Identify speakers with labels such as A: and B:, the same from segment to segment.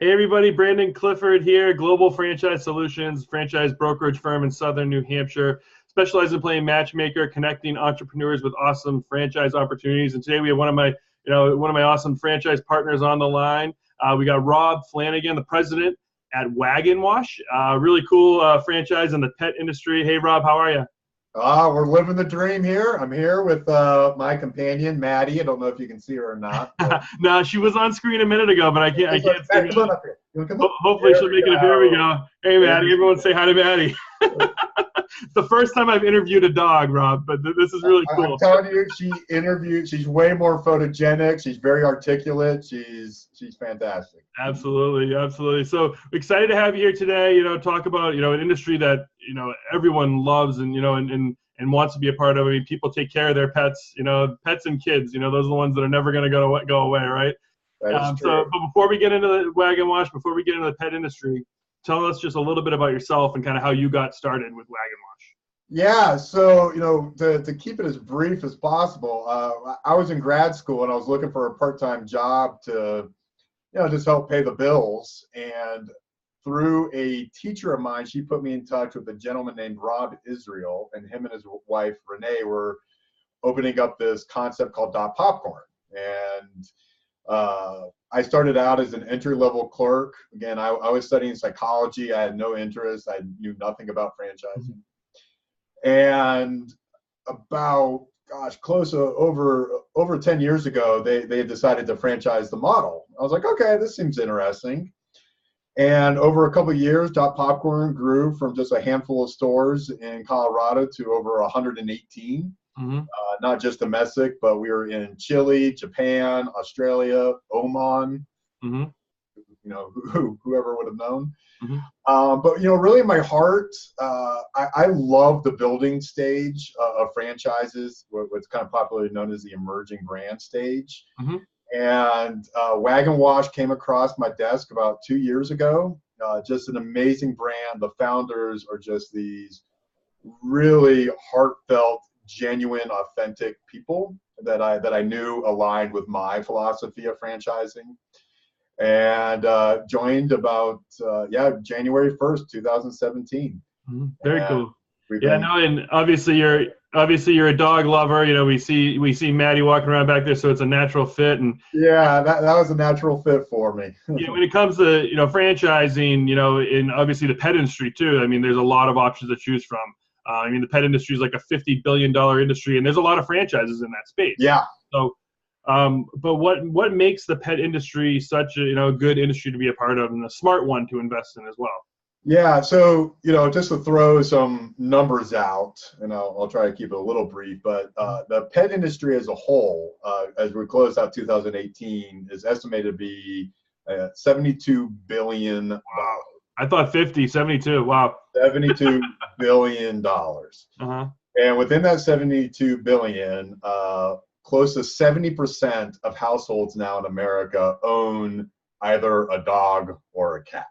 A: Hey everybody, Brandon Clifford here, Global Franchise Solutions, franchise brokerage firm in Southern New Hampshire, specialized in playing matchmaker, connecting entrepreneurs with awesome franchise opportunities. And today we have one of my awesome franchise partners on the line. We got Rob Flanagan, the president at Wag N Wash, really cool franchise in the pet industry. Hey Rob, how are you?
B: We're living the dream here. I'm here with my companion, Maddie. I don't know if you can see her or not.
A: No, she was on screen a minute ago, but I can't see her.
B: Come on up here. You come up?
A: Hopefully she'll make it. Here we go. Hey, Maddie. Everyone say hi to Maddie. It's the first time I've interviewed a dog, Rob, but this is really cool.
B: I'm telling you, she's way more photogenic. She's very articulate. She's fantastic.
A: Absolutely, absolutely. So excited to have you here today, talk about, an industry that, everyone loves and, and wants to be a part of. I mean, people take care of their pets, pets and kids, those are the ones that are never going to go away, right?
B: That is true.
A: But before we get into the Wag N Wash, before we get into the pet industry, tell us just a little bit about yourself and kind of how you got started with Wag N Wash.
B: Yeah, so, to keep it as brief as possible, I was in grad school and I was looking for a part-time job to, just help pay the bills. And through a teacher of mine, she put me in touch with a gentleman named Rob Israel, and him and his wife, Renee, were opening up this concept called Dot Popcorn. And I started out as an entry-level clerk. Again, I was studying psychology. I had no interest. I knew nothing about franchising. And about, close to over 10 years ago, they had decided to franchise the model. I was like, okay, this seems interesting. And over a couple of years, Dot Popcorn grew from just a handful of stores in Colorado to over 118. Not just domestic, but we were in Chile, Japan, Australia, Oman. Whoever would have known. But really, in my heart, I love the building stage of franchises, what's kind of popularly known as the emerging brand stage. And Wag N Wash came across my desk about 2 years ago. Just an amazing brand. The founders are just these really heartfelt, genuine, authentic people that I knew aligned with my philosophy of franchising. And joined about January 1st, 2017.
A: Very cool. And obviously you're a dog lover. We see Maddie walking around back there, so it's a natural fit. And
B: yeah, that was a natural fit for me.
A: When it comes to franchising, in obviously the pet industry too. I mean, there's a lot of options to choose from. The pet industry is like a $50 billion industry, and there's a lot of franchises in that space.
B: Yeah.
A: So. But what makes the pet industry such a good industry to be a part of and a smart one to invest in as well?
B: Yeah, so just to throw some numbers out, and I'll try to keep it a little brief, but the pet industry as a whole, as we close out 2018, is estimated to be $72 billion.
A: Wow. I thought 50, 72. Wow.
B: $72 billion. And within that $72 billion, close to 70% of households now in America own either a dog or a cat.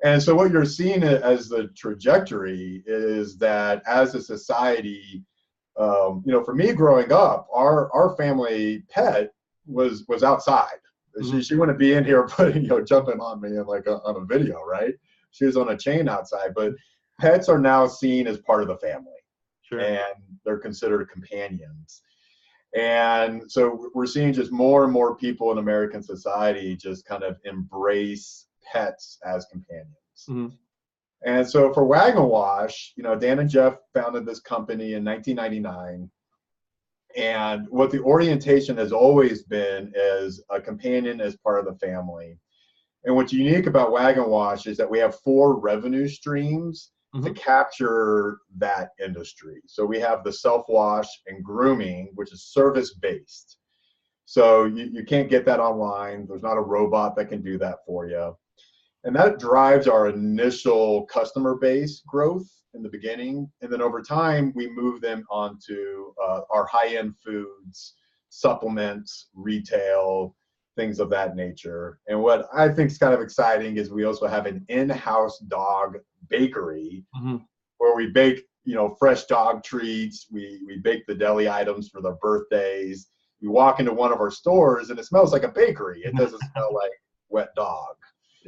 B: And so what you're seeing as the trajectory is that as a society, for me growing up, our family pet was outside. She wouldn't be in here jumping on me on a video, right? She was on a chain outside, but pets are now seen as part of the family.
A: Sure.
B: And they're considered companions. And so we're seeing just more and more people in American society just kind of embrace pets as companions. And so for Wag N Wash, Dan and Jeff founded this company in 1999. And what the orientation has always been is a companion as part of the family. And what's unique about Wag N Wash is that we have 4 revenue streams to capture that industry. So we have the self-wash and grooming, which is service-based. So you can't get that online. There's not a robot that can do that for you. And that drives our initial customer base growth in the beginning. And then over time, we move them onto our high-end foods, supplements, retail, things of that nature. And what I think is kind of exciting is we also have an in-house dog bakery where we bake, fresh dog treats. We bake the deli items for their birthdays. You walk into one of our stores and it smells like a bakery. It doesn't smell like wet dog.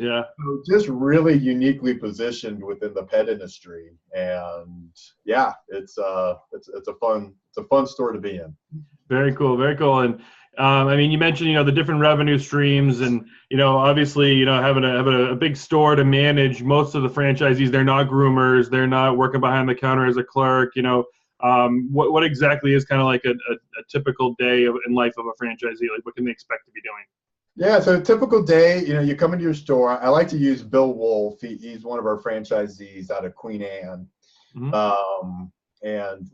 A: Yeah.
B: So just really uniquely positioned within the pet industry, and yeah, it's a fun store to be in.
A: Very cool, very cool. And I mean, you mentioned, the different revenue streams, and obviously, having a big store to manage. Most of the franchisees, they're not groomers, they're not working behind the counter as a clerk. What exactly is kind of like a typical day in life of a franchisee? Like, what can they expect to be doing?
B: Yeah, so a typical day, you come into your store. I like to use Bill Wolf. He's one of our franchisees out of Queen Anne. Mm-hmm. And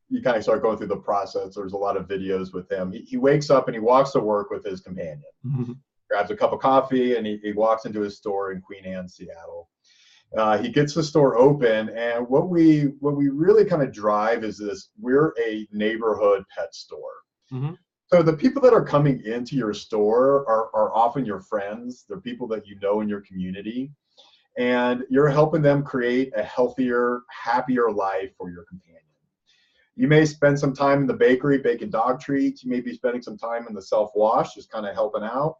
B: you kind of start going through the process. There's a lot of videos with him. He wakes up and he walks to work with his companion, mm-hmm. grabs a cup of coffee, and he walks into his store in Queen Anne, Seattle. He gets the store open, and what we really kind of drive is this: we're a neighborhood pet store. Mm-hmm. So the people that are coming into your store are often your friends. They're people that you know in your community, and you're helping them create a healthier, happier life for your companion. You may spend some time in the bakery baking dog treats. You may be spending some time in the self-wash, just kind of helping out.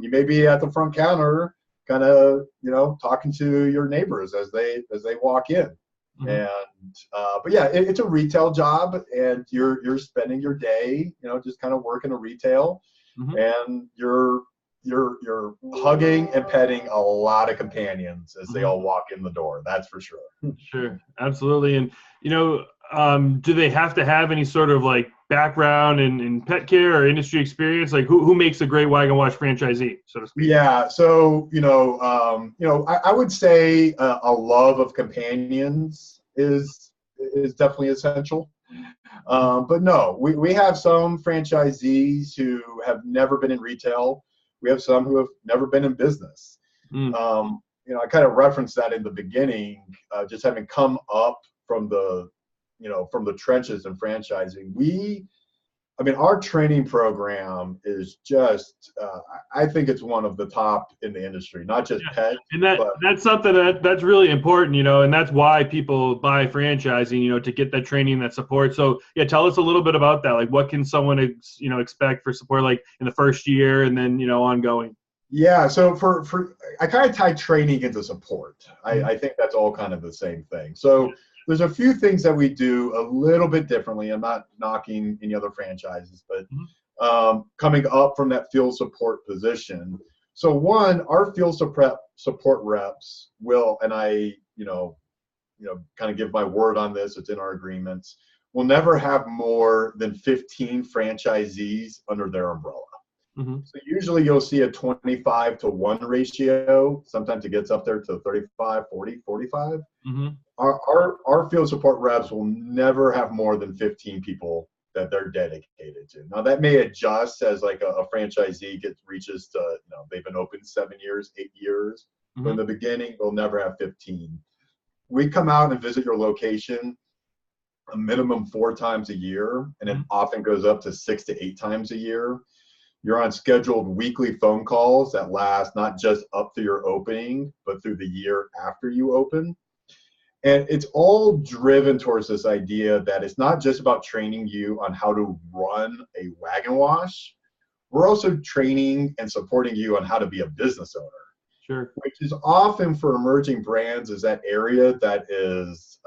B: You may be at the front counter, kind of, talking to your neighbors as they walk in. Mm-hmm. And but yeah, it's a retail job, and you're spending your day, just kind of working a retail, mm-hmm. and you're hugging and petting a lot of companions as they all walk in the door. That's for sure.
A: Sure, absolutely. And do they have to have any sort of like background in pet care or industry experience? Like who makes a great Wag N Wash franchisee, so to speak?
B: Yeah, so I would say a love of companions is definitely essential. But no, we have some franchisees who have never been in retail. We have some who have never been in business. I kind of referenced that in the beginning, just having come up from the trenches in franchising. Our training program is just, I think it's one of the top in the industry, not just pet.
A: And that's something that's really important, and that's why people buy franchising, to get that training, that support. So yeah, tell us a little bit about that. Like, what can someone, expect for support, like in the first year and then, ongoing?
B: Yeah, so for I kind of tie training into support. I think that's all kind of the same thing. So there's a few things that we do a little bit differently. I'm not knocking any other franchises, but coming up from that field support position. So one, our field support reps will, and I, kind of give my word on this, it's in our agreements, will never have more than 15 franchisees under their umbrella. Mm-hmm. So usually you'll see a 25-to-1 ratio. Sometimes it gets up there to 35, 40, 45. Mm-hmm. Our field support reps will never have more than 15 people that they're dedicated to. Now that may adjust as like a franchisee reaches to, they've been open 7 years, 8 years. Mm-hmm. But in the beginning, they'll never have 15. We come out and visit your location a minimum 4 times a year, and it often goes up to 6 to 8 times a year. You're on scheduled weekly phone calls that last not just up to your opening, but through the year after you open. And it's all driven towards this idea that it's not just about training you on how to run a Wag N Wash. We're also training and supporting you on how to be a business owner.
A: Sure.
B: Which is often for emerging brands is that area that is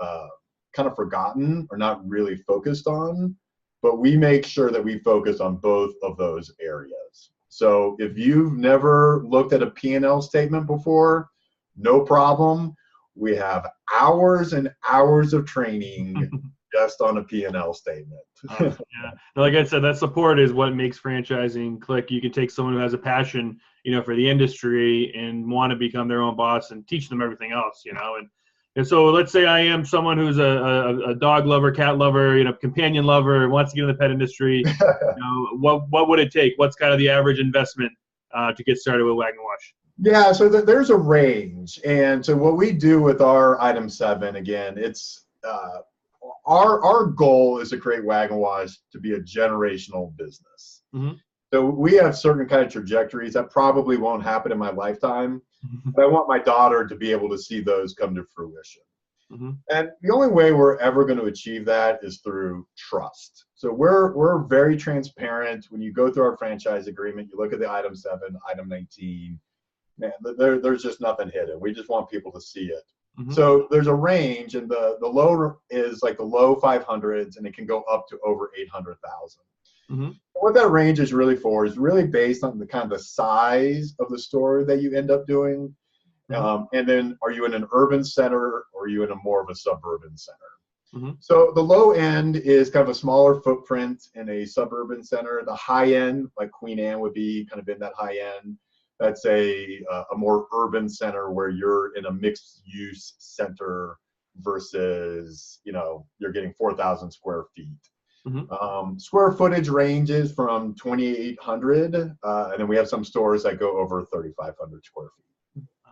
B: kind of forgotten or not really focused on. But we make sure that we focus on both of those areas. So if you've never looked at a P&L statement before, no problem. We have hours and hours of training just on a P&L statement.
A: Yeah. Like I said, that support is what makes franchising click. You can take someone who has a passion, for the industry and want to become their own boss and teach them everything else, And so let's say I am someone who's a dog lover, cat lover, companion lover, wants to get in the pet industry. What would it take? What's kind of the average investment to get started with Wag N Wash?
B: Yeah, so there's a range. And so what we do with our item 7, again, it's our goal is to create Wag N Wash to be a generational business. Mm-hmm. So we have certain kind of trajectories that probably won't happen in my lifetime. But I want my daughter to be able to see those come to fruition. Mm-hmm. And the only way we're ever going to achieve that is through trust. So we're very transparent. When you go through our franchise agreement, you look at the item 7, item 19, man, there's just nothing hidden. We just want people to see it.
A: Mm-hmm.
B: So there's a range, and the low is like the low 500s, and it can go up to over 800,000.
A: Mm-hmm.
B: What that range is really for is really based on the kind of the size of the store that you end up doing.
A: Mm-hmm.
B: And then are you in an urban center or are you in a more of a suburban center?
A: Mm-hmm.
B: So the low end is kind of a smaller footprint in a suburban center. The high end, like Queen Anne, would be kind of in that high end. That's a more urban center where you're in a mixed use center versus, you're getting 4,000 square feet.
A: Mm-hmm.
B: Square footage ranges from 2,800, and then we have some stores that go over 3,500 square feet.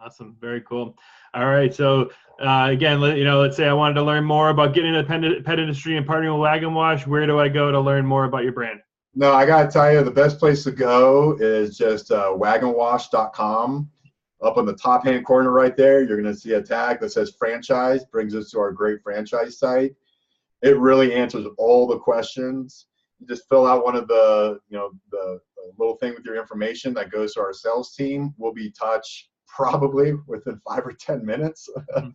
A: Awesome. Very cool. All right. So again, let's say I wanted to learn more about getting into the pet industry and partnering with Wag N Wash. Where do I go to learn more about your brand?
B: No, I got to tell you, the best place to go is just wagonwash.com. Up on the top hand corner right there, you're going to see a tag that says franchise, brings us to our great franchise site. It really answers all the questions. You just fill out one of the little thing with your information that goes to our sales team. We'll be in touch probably within 5 or 10 minutes.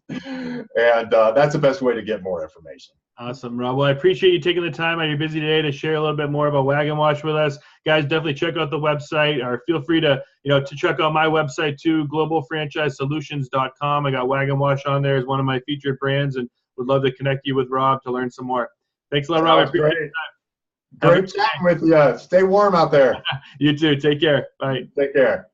B: And that's the best way to get more information.
A: Awesome, Rob. Well, I appreciate you taking the time on your busy day to share a little bit more about Wag N Wash with us. Guys, definitely check out the website, or feel free to check out my website too, globalfranchisesolutions.com. I got Wag N Wash on there as one of my featured brands, and would love to connect you with Rob to learn some more. Thanks a lot, Rob. I appreciate your time.
B: Great chatting with you. Stay warm out there.
A: You too. Take care. Bye.
B: Take care.